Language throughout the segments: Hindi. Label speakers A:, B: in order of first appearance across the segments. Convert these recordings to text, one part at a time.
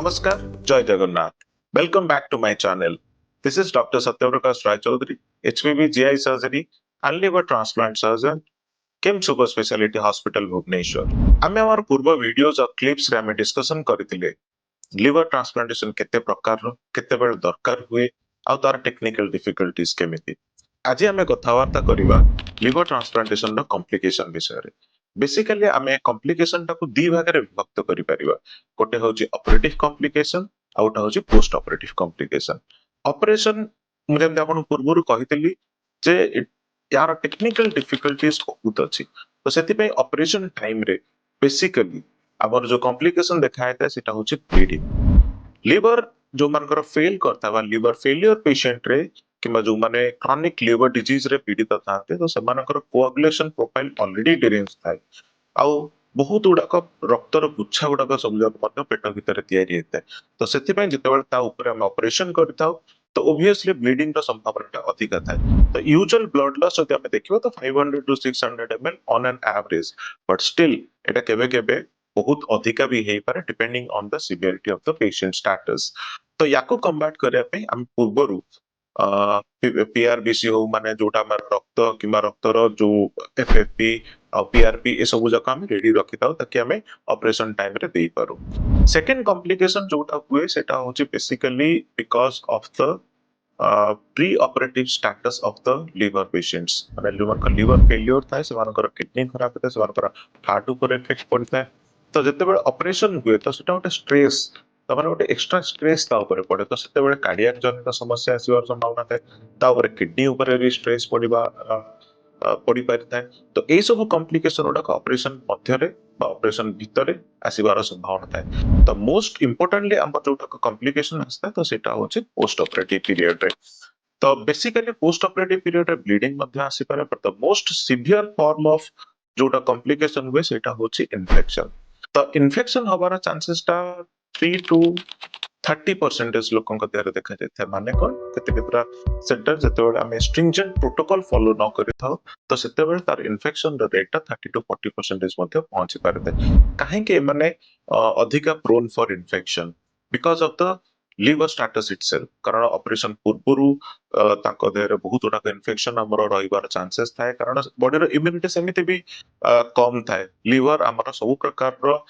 A: Namaskar, Joy Jagannath. Welcome back to my channel. This is Dr. Satyaprakash Rai Chaudhary, HPV GI surgery and liver transplant surgeon, Kim Super Speciality Hospital, Bhubaneswar. ଆମେ ଆମର ପୂର୍ବ ଭିଡିଓଜ ଆଉ କ୍ଲିପ୍ସରେ ଆମେ ଡିସ୍କସନ କରିଥିଲେ liver transplantation କେତେ ପ୍ରକାରର, କେତେବେଳେ ଦରକାର ହୁଏ ଆଉ ତାର ଟେକ୍ନିକାଲ ଡିଫିକଲ୍ଟିଜ କେମିତି। ଆଜି ଆମେ କଥାବାର୍ତ୍ତା କରିବା liver transplantation ର କମ୍ପ୍ଲିକେସନ ବିଷୟରେ। ବେସିକାଲି ଆମେ କମ୍ପ୍ଲିକେସନ ଟାକୁ ଦି ଭାଗରେ ବିଭକ୍ତ କରିପାରିବା। ଗୋଟେ ହଉଛି ଅପରେଟିଭ କମ୍ପ୍ଲିକେସନ ଆଉ ଗୋଟେ ହଉଛି ପୋଷ୍ଟ ଅପରେଟିଭ କମ୍ପ୍ଲିକେସନ। ଅପରେସନ ମୁଁ ଯେମିତି ଆପଣଙ୍କୁ ପୂର୍ବରୁ କହିଥିଲି ଯେ यार टेक्निकल डिफिकल्टीज बहुत अच्छी तो ସେଥିପାଇଁ ଅପରେସନ ଟାଇମରେ ବେସିକାଲି ଆମର ଯୋଉ କମ୍ପ୍ଲିକେସନ ଦେଖା ହେଇଥାଏ ସେଟା ହଉଛି ବ୍ଲିଡିଂ। लिवर जो मानकर फेल करता बा लिवर फेलियर पेशेंट रे किंबा जो माने क्रोनिक लिवर डिजीज रे पीड़ित थाते तो सेमानकर कोअगुलेशन प्रोफाइल ऑलरेडी डिरेंज थाए आउ बहुत गुड़ाक रक्तर गुच्छा गुड़ाक सब जग पेट भितर तैयारी होता है तो से जितेबाला ता ऊपर हम ऑपरेशन करताऊ तो ओबियसली ब्लीडिंग संभावना अधिक थाए तो यूजुअल ब्लड लॉस जब आम देखिए तो 500 to 600 ml on an average but still एटा केबे केबे बहुत अधिका भी हो पारे depending on the severity of the patient status. तो याको कम्बाट करने पे हम पूर्वरु पीआरबीसी हो माने जोटा हमर रक्त किंबा रक्तर जो एफएफपी और पीआरपी ए सब जक हम रेडी रखि थाउ ताकि हमें ऑपरेशन टाइम रे देई पारो। सेकंड कॉम्प्लिकेशन जोटा हुए सेटा होची basically because of the pre operative status of the liver patients माने लिवर फेलियर थाए से मानकर किडनी खराब थाए से मानकर हार्ट ऊपर इफेक्ट पड़ता है तो जितेबाला ऑपरेशन हुए तो सेटा गोटे स्ट्रेस तमाने गोटे एक्स्ट्रा स्ट्रेस ता ऊपर पड़े तो सेतेबाला कार्डियक जनित समस्या आसीबार संभावना थाए ता ऊपर किडनी ऊपर भी स्ट्रेस पड़िबा पड़ी पारिଥାଏ तो एई सब कॉम्प्लिकेशन गुडा ऑपरेशन मध्यरे बा ऑपरेशन भितरे आसीबार संभावना थाए तो मोस्ट इंपोर्टेंटली हम जोटा कॉम्प्लिकेशन आस्ता तो सेटा होचे पोस्ट ऑपरेटिव पीरियड रे। तो बेसिकली पोस्ट ऑपरेटिव पीरियड रे ब्लीडिंग मध्य आसी पारे पर the most severe form of जोटा कॉम्प्लिकेशन हुए सेटा होची इन्फेक्शन। तो इन्फेक्शन हबार चांसेस टा 3 to 30% लोकों का देहरे देखा जाता है माने कोन केते केतरा सेंटर जतेबेले आमे स्ट्रिंजेंट प्रोटोकॉल फॉलो न करि थाउ तो सेतेबेले तार इन्फेक्शन रेट टा 30 to 40% मध्य पहुंची पारते काहे के माने अधिका prone for infection because of the liver status itself कारण ऑपरेशन पूर्वरु ताको देहरे बहुत गुडा इन्फेक्शन हमर रहिबार चांसेस थाए कारण बॉडी रो इम्यूनिटी सेमिति भी कम थाए लिवर हमर सब प्रकार रो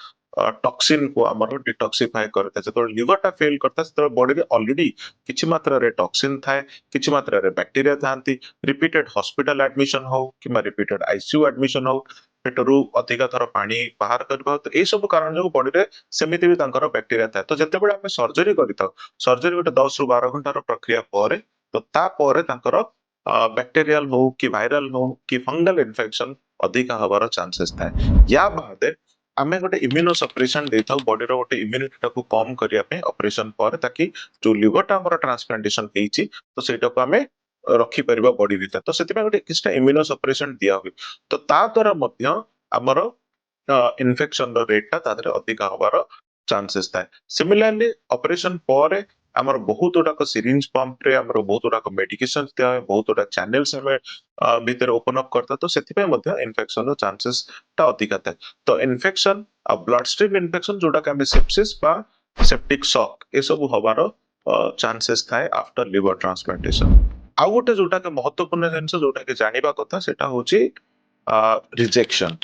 A: टॉक्सिन को हमर डिटॉक्सिफाई करता है जतो लिवर टा फेल करता है बॉडी रे ऑलरेडी किछि मात्रा रे टॉक्सिन थाए किछि मात्रा रे बैक्टीरिया थांती रिपीटेड हॉस्पिटल एडमिशन हो किमा रिपीटेड आईसीयू एडमिशन हो पेटरू अधिका थर पानी बाहर करबा तो ए सब कारण जो बॉडी रे सेमिति भी तांकर बैक्टीरिया थाए तो जतेबेले हम सर्जरी करिताउ सर्जरी गोटे 10 ରୁ 12 घंटा रो प्रक्रिया परे तो ता परे तांकर बैक्टीरियल हो कि वायरल हो कि फंगल इन्फेक्शन अधिका हबार चांसेस थाए या बादे आमे गोटे इम्यूनो सप्रेशन देथाउ बॉडी रो गोटे इम्यूनिटी टाको कम करिया पे ऑपरेशन पर ताकि जो लिवर टा हमर ट्रांसप्लांटेशन हेची तो सेटा को आमे रखी परिबा बॉडी भीतर तो सेति गोटे किछटा इम्यूनो सप्रेशन दिया हुए तो ता द्वारा मध्य हमर इन्फेक्शन रो रेट टा तादरे अधिका हबार चांसेस थाए। सिमिलरली ऑपरेशन पर हमर बहुत गुडा सिरिंज पंप रे हमर बहुत गुडा मेडिकेशन दिया है बहुत गुडा चैनल्स हमें भीतर ओपन अप करता तो सेति मध्य इन्फेक्शन रो चांसेस टा अधिका थाए। तो इन्फेक्शन आ ब्लड स्ट्रीम इन्फेक्शन जोटा के हम सेप्सिस बा सेप्टिक शॉक ए सब हबार चांसेस थाए आफ्टर लिवर ट्रांसप्लांटेशन। आ गोटे जोटा के महत्वपूर्ण जिंस जोटा के जानिबा कथा सेटा होची रिजेक्शन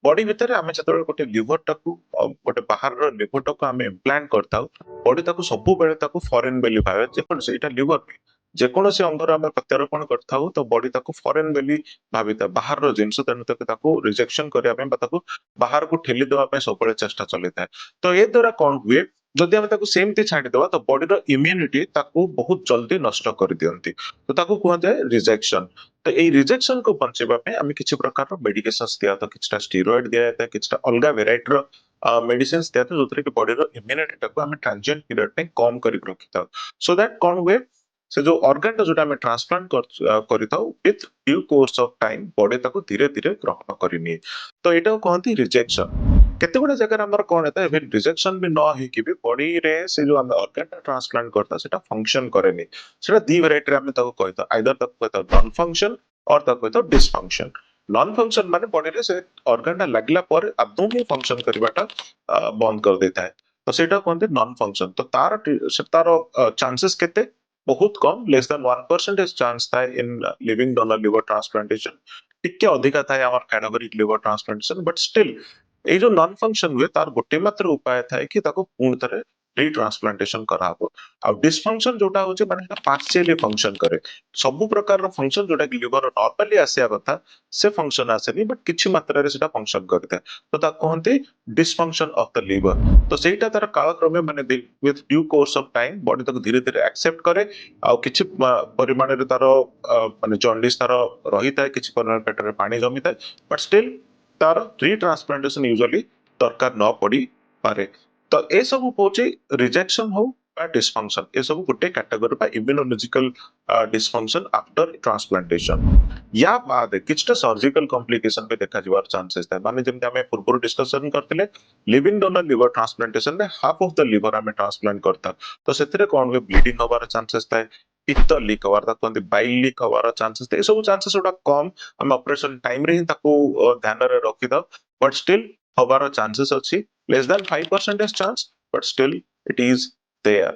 A: बॉडी भीतर आमे जतबेले गोटे लिवर टाकू गोटे बाहर रो लिवर टाकू आमे इम्प्लांट करताउ बॉडी ताकू सबु बेले ताकू फॉरेन बेली भाबे जेकोन सेटा लिवर जेकोनोसी अंगर आमे प्रत्यारोपण करताउ तो बॉडी ताकू फॉरेन बेली भाबिता बाहर रो जिंस तेनु ताकू रिजेक्शन करिया पे ताकू बाहर को ठेली देवा पे सबले चेष्टा चलिता तो ए द्वारा कोन हुए जदि आमे ताकू सेमती छाडी देबा तो बॉडी रो इम्यूनिटी ताकू बहुत जल्दी नष्ट कर दियंती तो ताकू कहते हैं रिजेक्शन। तो ए रिजेक्शन को बंचेबा पे आमे किछि प्रकार रो मेडिकेशंस दिया तो किछटा स्टेरॉइड दिया जाता है किछटा अलगा वेराइटी रो मेडिसिन्स दिया तो जोतरे के बॉडी रो इम्यूनिटी टाकू आमे ट्रांजिएंट पीरियड पे कम करि रखिता सो दैट कोन हुए से जो ऑर्गन जोटा हमें ट्रांसप्लांट करिताउ with due course of time body ताकू धीरे धीरे ग्रहण करिनी तो एटा कहंती रिजेक्शन। केते गुडा जगह हमर कोन हेता इवन रिजेक्शन भी न हे कि भी बॉडी रे से जो हम ऑर्गन ट्रांसप्लांट करता सेटा फंक्शन करेनी सेटा दी वेराइटी रे हम ताकू कहता आइदर ताकू कहता नॉन फंक्शन और ताकू कहता डिसफंक्शन। नॉन फंक्शन माने बॉडी रे से ऑर्गन टा लागला पर आदौ ही फंक्शन करबाटा बंद कर देता है तो सेटा कहते नॉन फंक्शन तो तार चांसेस केते बहुत कम लेस देन 1% चांस था in living donor liver transplantation टिके अधिका था हमर cadaveric liver transplantation but still uh जो नॉन फंक्शन हुए तार गोटे मात्र उपाय था कि ताको पूर्ण तरह रिट्रांसप्लांटेशन कराबो आ डिसफंक्शन जोटा होचे माने पार्शियली फंक्शन करे सब प्रकार फंक्शन जोटा कि लिवर नॉर्मली आसिया कथा से फंक्शन आसेनी बट किछि मात्रा रे सेटा फंक्शन करते तो ता कहते डिसफंक्शन ऑफ द लिवर तो सेटा तार कालक्रमे माने with due course of time body तक धीरे धीरे एक्सेप्ट करे आ किछि परिमाण रे तार माने जॉन्डिस तार रही था किछि परिमाण पेट रे पानी जमी था बट स्टिल तार रिट्रांसप्लांटेशन यूजुअली दरकार न पड़ी पारे तो ए सब होचे रिजेक्शन हो बा डिसफंक्शन ए सब गोटे कैटेगरी बा इम्यूनोलॉजिकल डिसफंक्शन आफ्टर ट्रांसप्लांटेशन या बाद किछटा सर्जिकल कॉम्प्लिकेशन पे देखा जिवार चांसेस था माने जेमते हमें पूर्व डिस्कशन करथिले लिविंग डोनर लिवर ट्रांसप्लांटेशन में हाफ ऑफ द लिवर हमें ट्रांसप्लांट करता तो सेथिरे कोन वे ब्लीडिंग होबार चांसेस था पित्त लीक होबार कहते बाइल लीक होबार चांसेस थे ए सब चांसेस उडा कम हम ऑपरेशन टाइम रे ही ताको ध्यान रे रखि दो बट स्टिल होबार चांसेस अछि less than 5% chance but still it is there